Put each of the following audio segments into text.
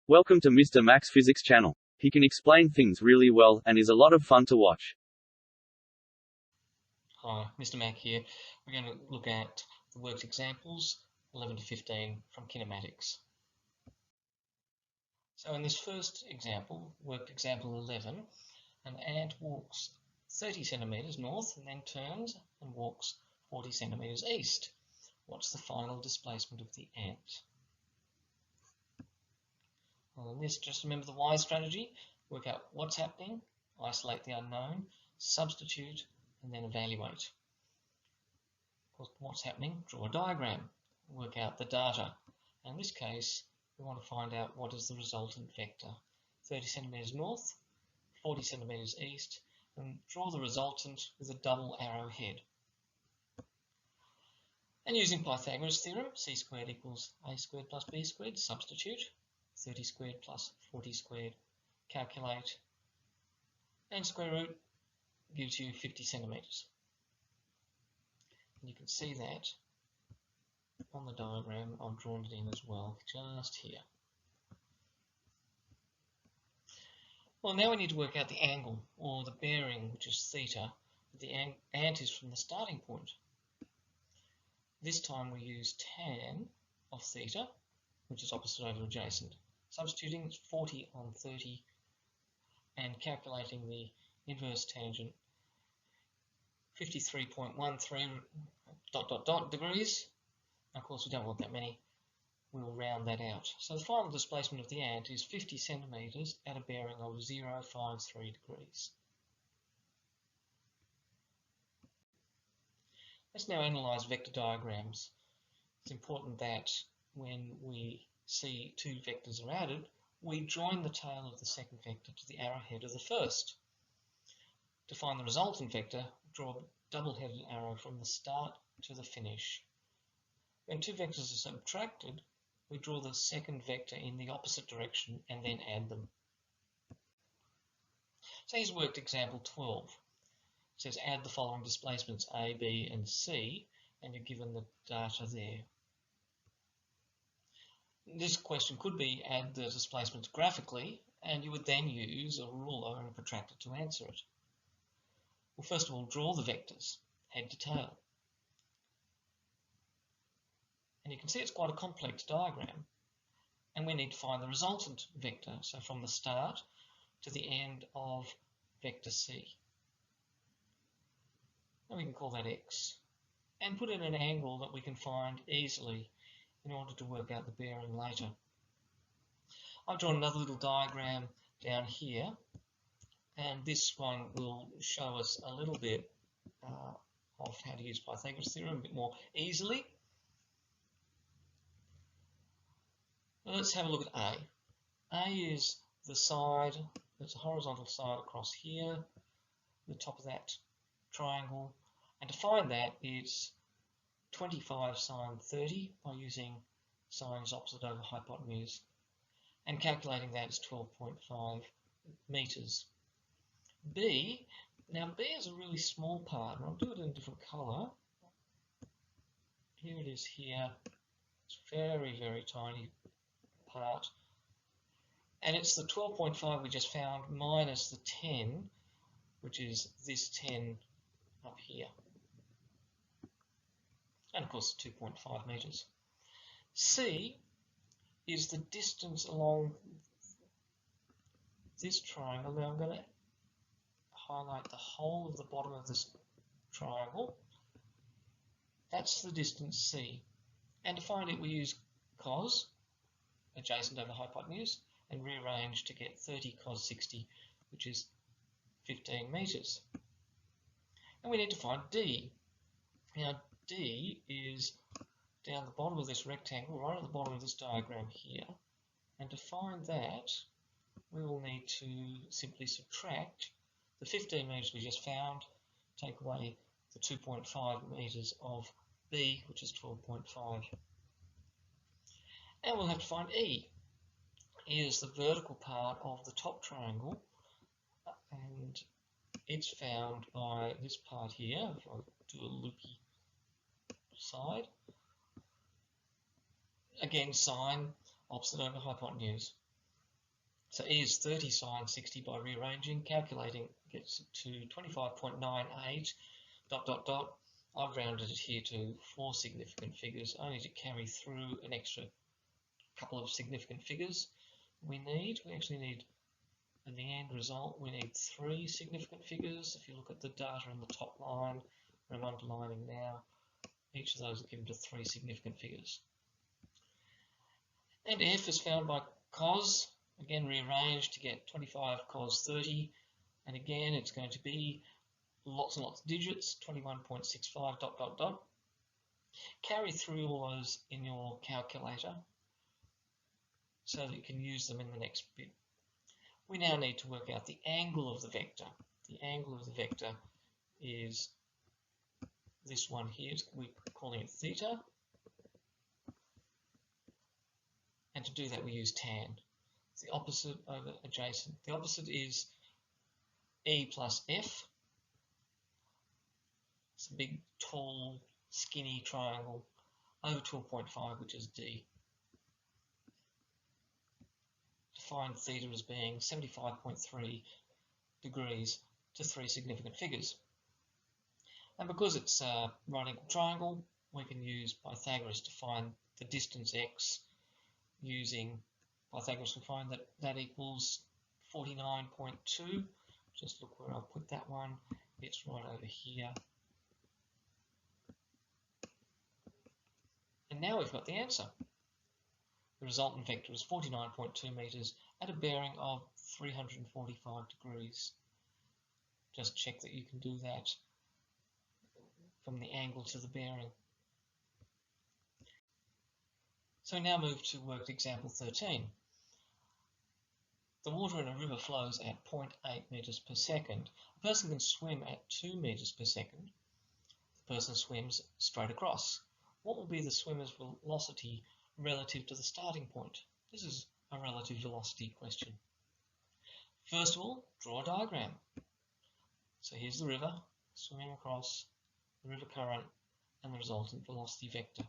Welcome to Mr. Mac's Physics channel. He can explain things really well, and is a lot of fun to watch. Hi, Mr. Mac here. We're going to look at the worked examples 11 to 15 from kinematics. So in this first example, worked example 11, an ant walks 30 centimeters north and then turns and walks 40 centimeters east. What's the final displacement of the ant? Well, in this, just remember the Y strategy. Work out what's happening, isolate the unknown, substitute, and then evaluate. What's happening? Draw a diagram, work out the data. In this case, we want to find out what is the resultant vector. 30 centimeters north, 40 centimeters east, and draw the resultant with a double arrow head. And using Pythagoras' theorem, c squared equals a squared plus b squared, substitute, 30 squared plus 40 squared, calculate, and square root gives you 50 centimeters. And you can see that on the diagram. I've drawn it in as well, just here. Well, now we need to work out the angle, or the bearing, which is theta. The ant is from the starting point. This time we use tan of theta, which is opposite over adjacent. Substituting, it's 40 on 30, and calculating the inverse tangent, 53.13 ... degrees. Of course, we don't want that many. We'll round that out. So the final displacement of the ant is 50 centimeters at a bearing of 0.53 degrees. Let's now analyze vector diagrams. It's important that when we see two vectors are added, we join the tail of the second vector to the arrowhead of the first. To find the resultant vector, draw a double-headed arrow from the start to the finish. When two vectors are subtracted, we draw the second vector in the opposite direction and then add them. So here's worked example 12. It says add the following displacements A, B, and C, and you're given the data there. This question could be add the displacements graphically, and you would then use a ruler and a protractor to answer it. Well, first of all, draw the vectors, head to tail. And you can see it's quite a complex diagram. And we need to find the resultant vector, so from the start to the end of vector C. And we can call that x. And put in an angle that we can find easily in order to work out the bearing later. I've drawn another little diagram down here, and this one will show us a little bit of how to use Pythagoras' theorem a bit more easily. Now let's have a look at A. A is the side, there's a horizontal side across here, the top of that triangle, and to find that it's 25 sine 30 by using sines opposite over hypotenuse, and calculating that is 12.5 meters. B, now B is a really small part, and I'll do it in a different color. Here it is here. It's very, very tiny part, and it's the 12.5 we just found minus the 10, which is this 10 up here. And of course 2.5 meters. C is the distance along this triangle. Now I'm going to highlight the whole of the bottom of this triangle. That's the distance C. And to find it, we use cos, adjacent over hypotenuse, and rearrange to get 30 cos 60, which is 15 meters. And we need to find D. Now D is down the bottom of this rectangle, right at the bottom of this diagram here. And to find that, we will need to simply subtract the 15 meters we just found, take away the 2.5 meters of B, which is 12.5. And we'll have to find E. E is the vertical part of the top triangle, and it's found by this part here. If I do a loopy side, again sine opposite over hypotenuse. So E is 30 sine 60 by rearranging, calculating gets to 25.98 ... I've rounded it here to 4 significant figures, only to carry through an extra couple of significant figures. We actually need, in the end result, we need 3 significant figures. If you look at the data in the top line, where I'm underlining now, each of those are given to 3 significant figures. And F is found by cos, again rearranged to get 25 cos 30, and again it's going to be lots and lots of digits, 21.65 ... Carry through all those in your calculator so that you can use them in the next bit. We now need to work out the angle of the vector. The angle of the vector is this one here, we're calling it theta. And to do that we use tan. It's the opposite over adjacent. The opposite is E plus F. It's a big, tall, skinny triangle over 12.5, which is D. Define theta as being 75.3 degrees to 3 significant figures. And because it's a right angle triangle, we can use Pythagoras to find the distance x. Using Pythagoras, we find that that equals 49.2. Just look where I'll put that one. It's right over here. And now we've got the answer. The resultant vector is 49.2 meters at a bearing of 345 degrees. Just check that you can do that from the angle to the bearing. So we now move to worked example 13. The water in a river flows at 0.8 meters per second. A person can swim at 2 meters per second. The person swims straight across. What will be the swimmer's velocity relative to the starting point? This is a relative velocity question. First of all, draw a diagram. So here's the river, swimming across, the river current, and the resultant velocity vector.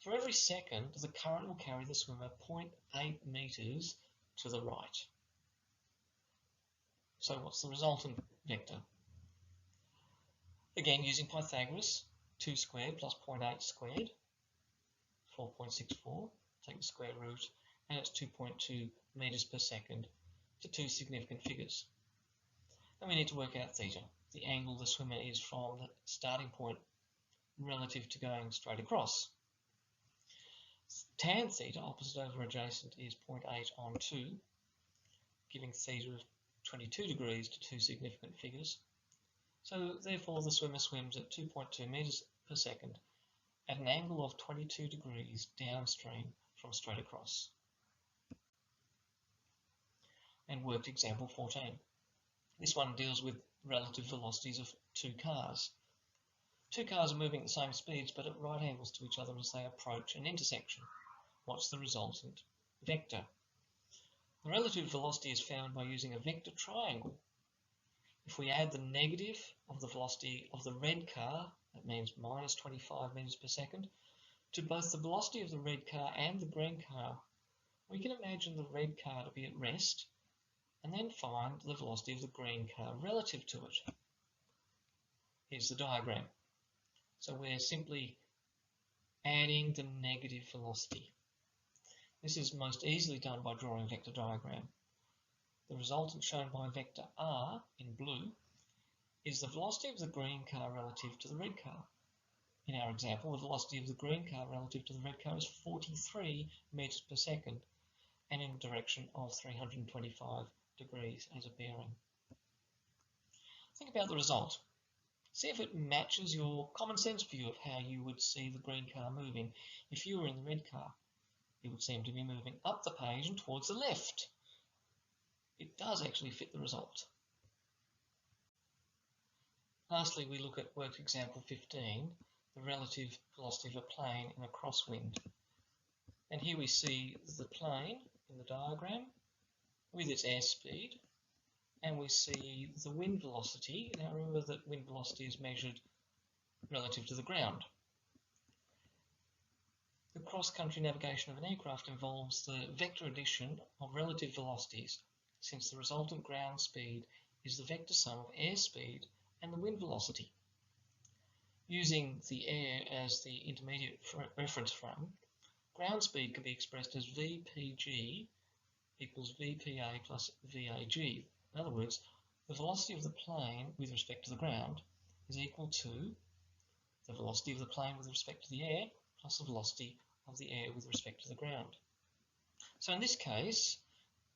For every second, the current will carry the swimmer 0.8 meters to the right. So what's the resultant vector? Again, using Pythagoras, 2 squared plus 0.8 squared, 4.64, take the square root, and it's 2.2 meters per second to 2 significant figures. Then we need to work out theta, the angle the swimmer is from the starting point relative to going straight across. Tan theta, opposite over adjacent, is 0.8 on 2, giving theta of 22 degrees to 2 significant figures. So therefore the swimmer swims at 2.2 meters per second at an angle of 22 degrees downstream from straight across. And worked example 14. This one deals with relative velocities of 2 cars. 2 cars are moving at the same speeds but at right angles to each other as they approach an intersection. What's the resultant vector? The relative velocity is found by using a vector triangle. If we add the negative of the velocity of the red car, that means minus 25 meters per second, to both the velocity of the red car and the green car, we can imagine the red car to be at rest and then find the velocity of the green car relative to it. Here's the diagram. So we're simply adding the negative velocity. This is most easily done by drawing a vector diagram. The resultant shown by vector R in blue is the velocity of the green car relative to the red car. In our example, the velocity of the green car relative to the red car is 43 meters per second and in a direction of 325 degrees as a bearing. Think about the result. See if it matches your common sense view of how you would see the green car moving. If you were in the red car, it would seem to be moving up the page and towards the left. It does actually fit the result. Lastly, we look at worked example 15, the relative velocity of a plane in a crosswind. And here we see the plane in the diagram with its airspeed, and we see the wind velocity. Now remember that wind velocity is measured relative to the ground. The cross-country navigation of an aircraft involves the vector addition of relative velocities, since the resultant ground speed is the vector sum of airspeed and the wind velocity. Using the air as the intermediate reference frame, ground speed can be expressed as Vpg equals Vpa plus Vag. In other words, the velocity of the plane with respect to the ground is equal to the velocity of the plane with respect to the air plus the velocity of the air with respect to the ground. So in this case,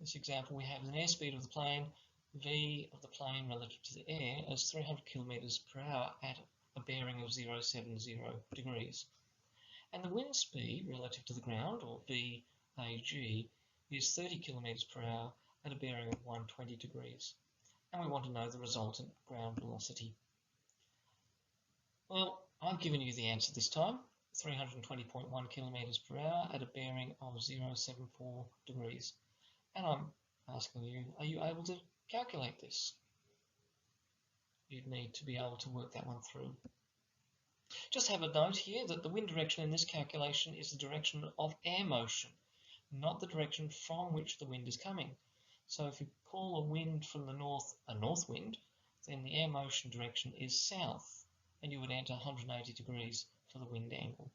this example, we have an airspeed of the plane, v of the plane relative to the air, as 300 kilometers per hour at a bearing of 070 degrees. And the wind speed relative to the ground, or Vag, is 30 kilometers per hour at a bearing of 120 degrees. And we want to know the resultant ground velocity. Well, I've given you the answer this time, 320.1 kilometers per hour at a bearing of 074 degrees. And I'm asking you, are you able to calculate this? You'd need to be able to work that one through. Just have a note here that the wind direction in this calculation is the direction of air motion, not the direction from which the wind is coming. So if you call a wind from the north a north wind, then the air motion direction is south, and you would enter 180 degrees for the wind angle.